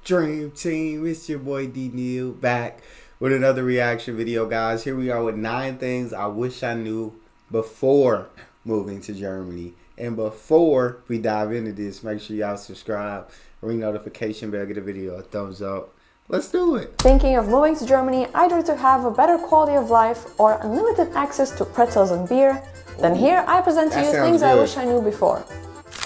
Dream Team, it's your boy Neal back with another reaction video, guys. Here we are with 9 things I wish I knew before moving to Germany. And before we dive into this, make sure y'all subscribe, ring notification bell, get a video a thumbs up. Let's do it. Thinking of moving to Germany either to have a better quality of life or unlimited access to pretzels and beer? Then here I present to you things I wish I knew before.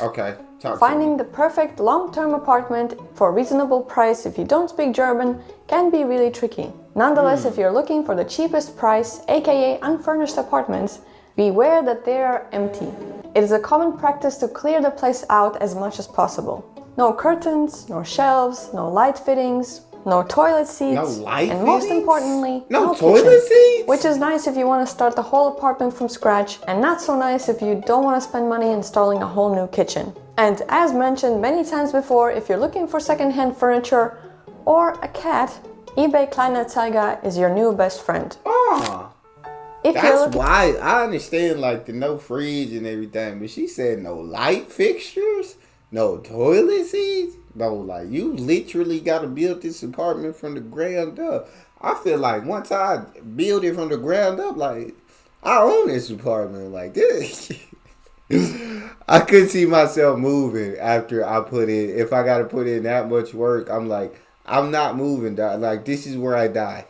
Okay. Finding the perfect long-term apartment for a reasonable price if you don't speak German can be really tricky. Nonetheless, if you're looking for the cheapest price, aka unfurnished apartments, beware that they are empty. It is a common practice to clear the place out as much as possible. No curtains, no shelves, no light fittings, no toilet seats, and most importantly, no toilet seats, which is nice if you want to start the whole apartment from scratch, and not so nice if you don't want to spend money installing a whole new kitchen. And as mentioned many times before, if you're looking for second-hand furniture or a cat, eBay Kleinanzeiger is your new best friend. That's why I understand like the no fridge and everything, but she said no light fixtures, no toilet seats. No, like you literally got to build this apartment from the ground up. I feel like once I build it from the ground up, like I own this apartment. Like this, I couldn't see myself moving after I put in. If I got to put in that much work, I'm like, I'm not moving. Like this is where I die.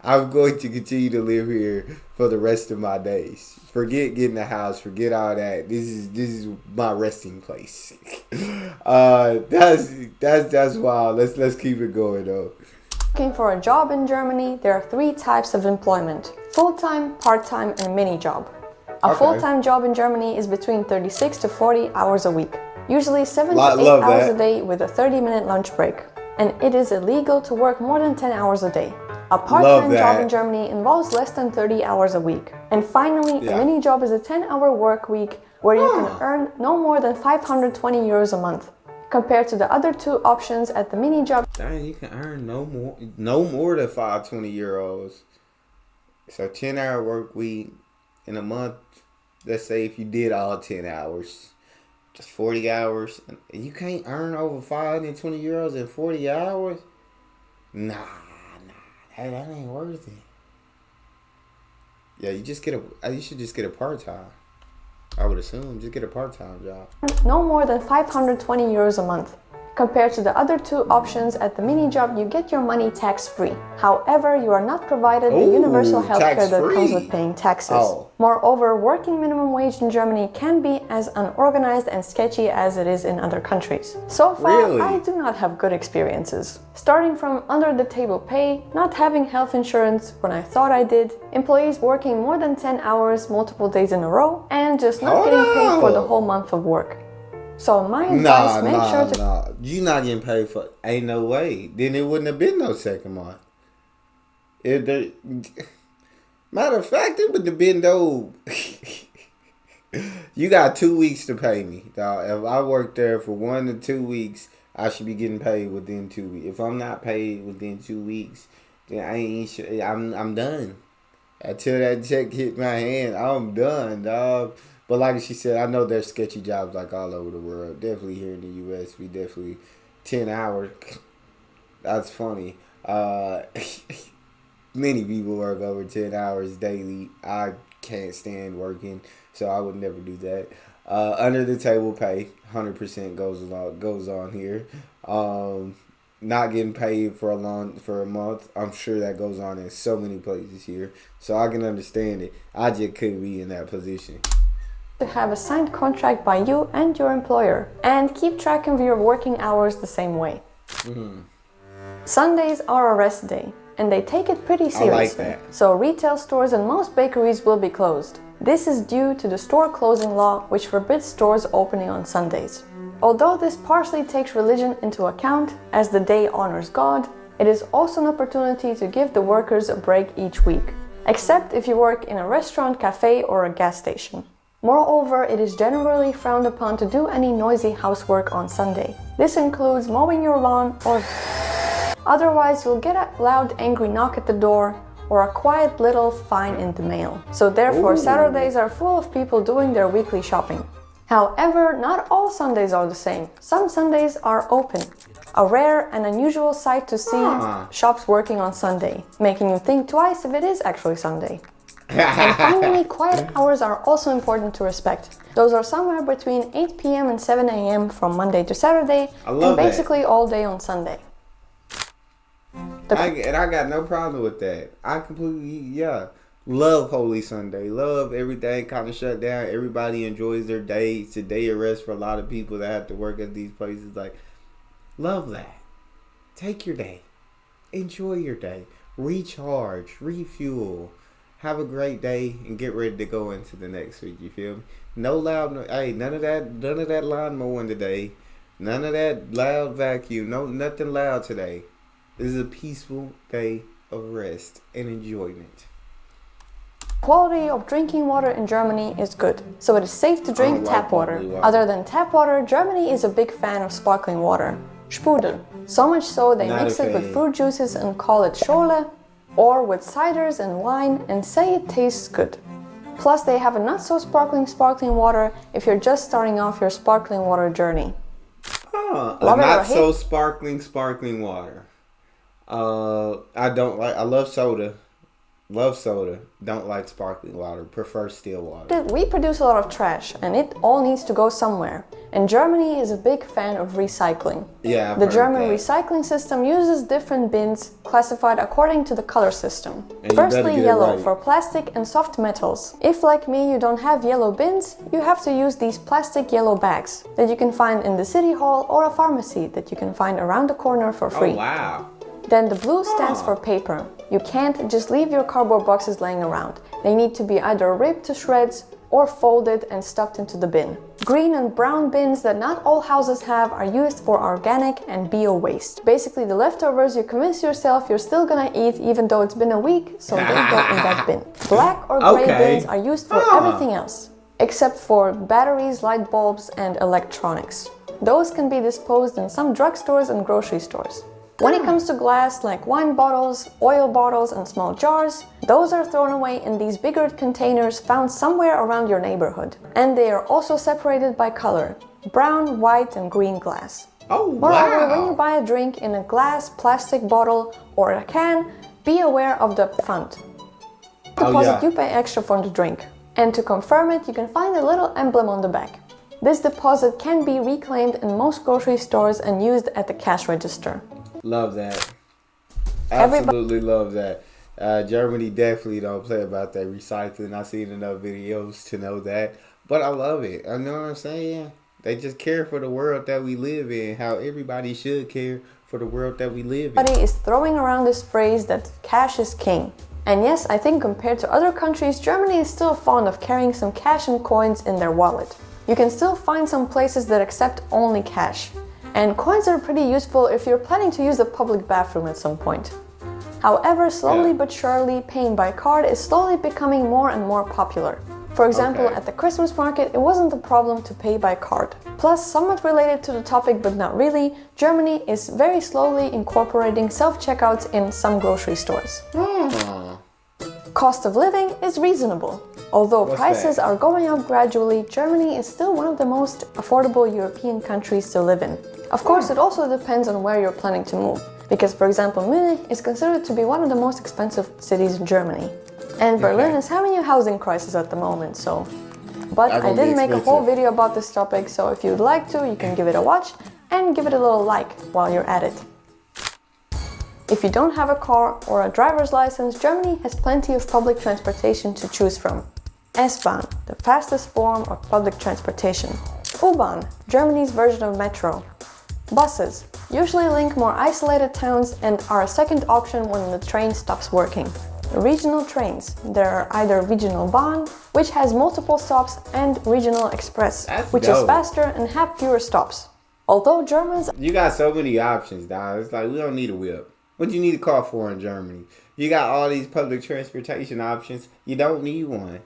I'm going to continue to live here for the rest of my days. Forget getting a house. Forget all that. This is my resting place. That's wild. Let's keep it going though. Looking for a job in Germany, there are 3 types of employment: full-time, part-time, and mini job. A full-time job in Germany is between 36 to 40 hours a week, usually 7 to 8 hours a day with a 30-minute lunch break. And it is illegal to work more than 10 hours a day. A part-time job in Germany involves less than 30 hours a week. And finally, a mini job is a 10-hour work week where you can earn no more than 520 euros a month. Compared to the other 2 options at the mini job. Dang, you can earn no more than 520 euros. So 10-hour work week in a month. Let's say if you did all 10 hours. Just 40 hours. You can't earn over 520 euros in 40 hours? Nah. That ain't worth it. Yeah, you should just get a part-time. I would assume, just get a part-time job. No more than 520 euros a month. Compared to the other 2 options at the mini job, you get your money tax-free. However, you are not provided the universal healthcare that comes with paying taxes. Moreover, working minimum wage in Germany can be as unorganized and sketchy as it is in other countries. So far, I do not have good experiences. Starting from under-the-table pay, not having health insurance when I thought I did, employees working more than 10 hours multiple days in a row, and just not getting paid for the whole month of work. So my advice, make sure to... You not getting paid for... Ain't no way. Then it wouldn't have been no second month. Matter of fact, it would have been no... You got 2 weeks to pay me, dog. If I worked there for 1 to 2 weeks, I should be getting paid within 2 weeks. If I'm not paid within 2 weeks, then I'm done. Until that check hit my hand, I'm done, dog. But like she said, I know there's sketchy jobs like all over the world. Definitely here in the U.S. We definitely 10 hours. That's funny. Many people work over 10 hours daily. I can't stand working, so I would never do that. Under the table pay, 100% goes on here. Not getting paid for a month. I'm sure that goes on in so many places here, so I can understand it. I just couldn't be in that position. To have a signed contract by you and your employer, and keep track of your working hours the same way. Sundays are a rest day, and they take it pretty seriously. I like that. So retail stores and most bakeries will be closed. This is due to the store closing law, which forbids stores opening on Sundays. Although this partially takes religion into account, as the day honors God, it is also an opportunity to give the workers a break each week, except if you work in a restaurant, cafe, or a gas station. Moreover, it is generally frowned upon to do any noisy housework on Sunday. This includes mowing your lawn or... Otherwise, you'll get a loud, angry knock at the door or a quiet little fine in the mail. So therefore, Saturdays are full of people doing their weekly shopping. However, not all Sundays are the same. Some Sundays are open. A rare and unusual sight to see shops working on Sunday, making you think twice if it is actually Sunday. And finally, quiet hours are also important to respect. Those are somewhere between 8 p.m. and 7 a.m. from Monday to Saturday, and basically all day on Sunday. I got no problem with that. I completely, love Holy Sunday. Love everything kind of shut down. Everybody enjoys their day. It's a day of rest for a lot of people that have to work at these places. Like, love that. Take your day. Enjoy your day. Recharge. Refuel. Have a great day and get ready to go into the next week. You feel me? No loud. None of that lawn mowing today. None of that loud vacuum. Nothing loud today. This is a peaceful day of rest and enjoyment. Quality of drinking water in Germany is good, so it is safe to drink tap water. Other than tap water, Germany is a big fan of sparkling water. Sprudel. So much so they mix it with fruit juices and call it Schorle, or with ciders and wine and say it tastes good. Plus they have a not so sparkling water if you're just starting off your sparkling water journey. Not so sparkling water. I love soda. Love soda. Don't like sparkling water. Prefer still water. We produce a lot of trash and it all needs to go somewhere. And Germany is a big fan of recycling. Yeah, the German recycling system uses different bins classified according to the color system. Firstly, yellow for plastic and soft metals. If, like me, you don't have yellow bins, you have to use these plastic yellow bags that you can find in the city hall or a pharmacy that you can find around the corner for free. Oh, wow. Then the blue stands for paper. You can't just leave your cardboard boxes laying around. They need to be either ripped to shreds or folded and stuffed into the bin. Green and brown bins that not all houses have are used for organic and bio waste. Basically the leftovers you convince yourself you're still gonna eat even though it's been a week, so they go in that bin. Black or gray bins are used for everything else, except for batteries, light bulbs and electronics. Those can be disposed in some drugstores and grocery stores. When it comes to glass, like wine bottles, oil bottles and small jars, those are thrown away in these bigger containers found somewhere around your neighborhood. And they are also separated by color, brown, white and green glass. Oh, wow! Moreover, when you buy a drink in a glass, plastic bottle or a can, be aware of the font. You pay extra for the drink. And to confirm it, you can find a little emblem on the back. This deposit can be reclaimed in most grocery stores and used at the cash register. Love that. Absolutely love that. Germany definitely don't play about that recycling. I've seen enough videos to know that. But I love it. I know what I'm saying. They just care for the world that we live in. How everybody should care for the world that we live in. Everybody is throwing around this phrase that cash is king. And yes, I think compared to other countries, Germany is still fond of carrying some cash and coins in their wallet. You can still find some places that accept only cash. And coins are pretty useful if you're planning to use the public bathroom at some point. However, slowly but surely, paying by card is slowly becoming more and more popular. For example, at the Christmas market, it wasn't a problem to pay by card. Plus, somewhat related to the topic but not really, Germany is very slowly incorporating self-checkouts in some grocery stores. Cost of living is reasonable. Although prices are going up gradually, Germany is still one of the most affordable European countries to live in. Of course, it also depends on where you're planning to move. Because, for example, Munich is considered to be one of the most expensive cities in Germany. And Berlin is having a housing crisis at the moment, so... But I didn't make a whole video about this topic, so if you'd like to, you can give it a watch and give it a little like while you're at it. If you don't have a car or a driver's license, Germany has plenty of public transportation to choose from. S-Bahn, the fastest form of public transportation. U-Bahn, Germany's version of metro. Buses, usually link more isolated towns and are a second option when the train stops working. Regional trains, there are either Regional Bahn, which has multiple stops, and Regional Express, which is faster and have fewer stops. Although Germans... You got so many options, dog. It's like, we don't need a whip. What do you need a car for in Germany? You got all these public transportation options. You don't need one.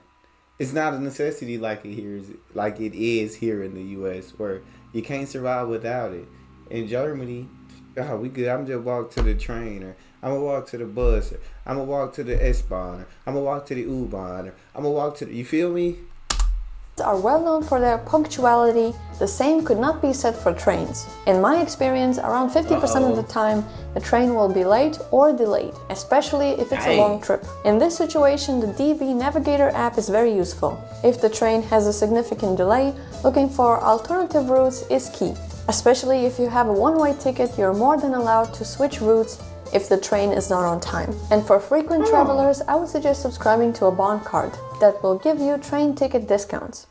It's not a necessity like it is here in the U.S., where you can't survive without it. In Germany, we good. I'm just walk to the train, or I'm gonna walk to the bus, or I'm gonna walk to the S-Bahn, or I'm gonna walk to the U-Bahn, or I'm gonna walk to the, you feel me? are well known for their punctuality. The same could not be said for trains. In my experience, around 50% of the time, the train will be late or delayed, especially if it's a long trip. In this situation, the DB Navigator app is very useful. If the train has a significant delay, looking for alternative routes is key. Especially if you have a one-way ticket, you're more than allowed to switch routes if the train is not on time. And for frequent travelers, I would suggest subscribing to a bond card that will give you train ticket discounts.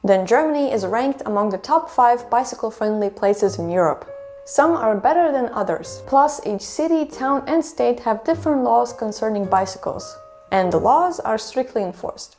Then Germany is ranked among the top 5 bicycle-friendly places in Europe. Some are better than others. Plus, each city, town and state have different laws concerning bicycles. And the laws are strictly enforced.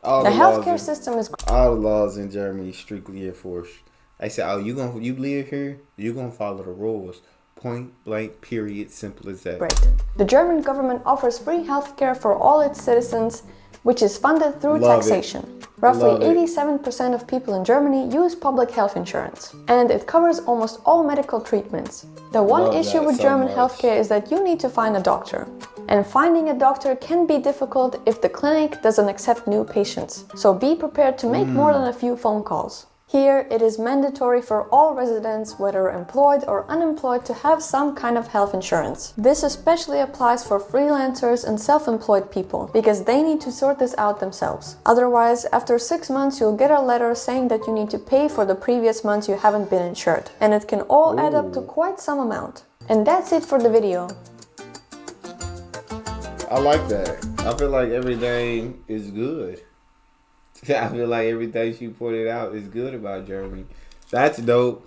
The healthcare system is... All the laws in Germany strictly enforced. They say, oh, you live here, you're going to follow the rules. Point blank, period, simple as that. Right. The German government offers free healthcare for all its citizens, which is funded through taxation. Roughly 87% of people in Germany use public health insurance, and it covers almost all medical treatments. The one issue with German healthcare is that you need to find a doctor. And finding a doctor can be difficult if the clinic doesn't accept new patients. So be prepared to make more than a few phone calls. Here, it is mandatory for all residents, whether employed or unemployed, to have some kind of health insurance. This especially applies for freelancers and self-employed people, because they need to sort this out themselves. Otherwise, after 6 months, you'll get a letter saying that you need to pay for the previous months you haven't been insured. And it can all add up to quite some amount. And that's it for the video. I like that. I feel like everything is good. I feel like everything she pointed out is good about Germany. That's dope.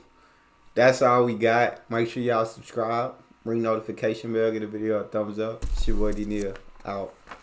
That's all we got. Make sure y'all subscribe. Ring notification bell. Give the video a thumbs up. It's your boy Neal. Out.